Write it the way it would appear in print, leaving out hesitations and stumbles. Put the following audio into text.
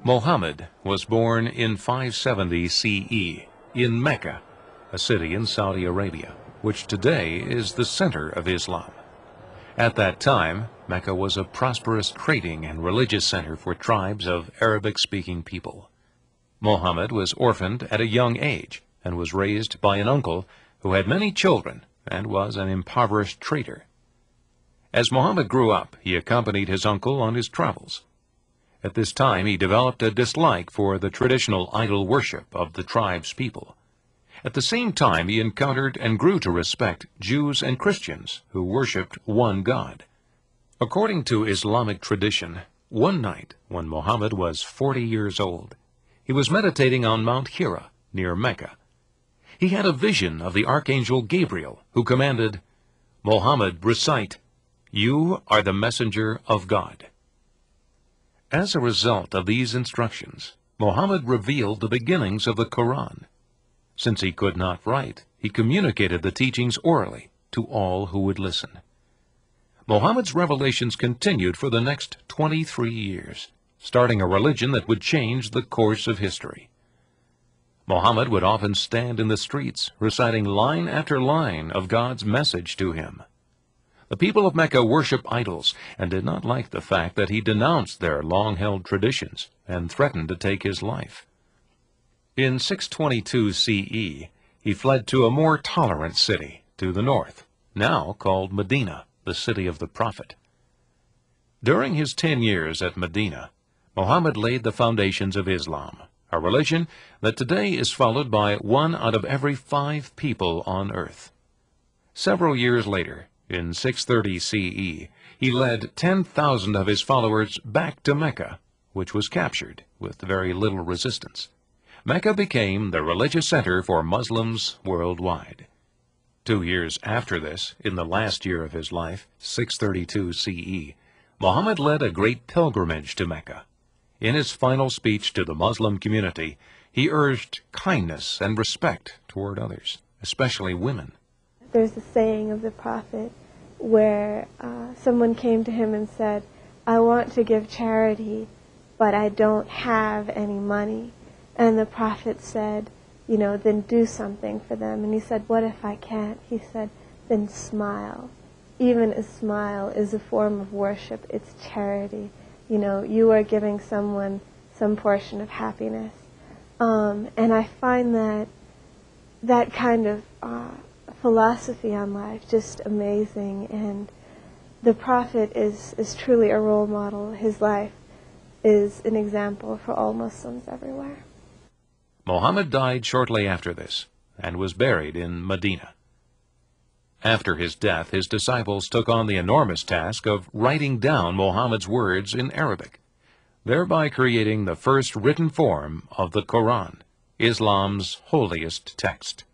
Mohammed was born in 570 CE in Mecca, a city in Saudi Arabia, which today is the center of Islam. At that time, Mecca was a prosperous trading and religious center for tribes of Arabic-speaking people. Mohammed was orphaned at a young age and was raised by an uncle who had many children and was an impoverished trader. As Mohammed grew up, he accompanied his uncle on his travels. At this time, he developed a dislike for the traditional idol worship of the tribe's people. At the same time, he encountered and grew to respect Jews and Christians who worshipped one God. According to Islamic tradition, one night when Mohammed was 40 years old, he was meditating on Mount Hira near Mecca. He had a vision of the archangel Gabriel, who commanded, "Mohammed, recite, 'You are the messenger of God.'" As a result of these instructions, Mohammed revealed the beginnings of the Quran. Since he could not write, he communicated the teachings orally to all who would listen. Mohammed's revelations continued for the next 23 years, starting a religion that would change the course of history. Mohammed would often stand in the streets, reciting line after line of God's message to him. The people of Mecca worshiped idols and did not like the fact that he denounced their long-held traditions and threatened to take his life. In 622 CE, he fled to a more tolerant city to the north, now called Medina, the city of the Prophet. During his 10 years at Medina, Mohammed laid the foundations of Islam, a religion that today is followed by 1 out of every 5 people on earth. Several years later, in 630 CE, he led 10,000 of his followers back to Mecca, which was captured with very little resistance. Mecca became the religious center for Muslims worldwide. 2 years after this, in the last year of his life, 632 CE, Muhammad led a great pilgrimage to Mecca. In his final speech to the Muslim community, he urged kindness and respect toward others, especially women. There's a saying of the Prophet where someone came to him and said, "I want to give charity, but I don't have any money." And the Prophet said, then do something for them. And he said, "What if I can't?" He said, "Then smile. Even a smile is a form of worship. It's charity. You are giving someone some portion of happiness." And I find that kind of philosophy on life just amazing. And the Prophet is truly a role model. His life is an example for all Muslims everywhere. Mohammed died shortly after this and was buried in Medina. After his death, his disciples took on the enormous task of writing down Mohammed's words in Arabic, thereby creating the first written form of the Quran, Islam's holiest text.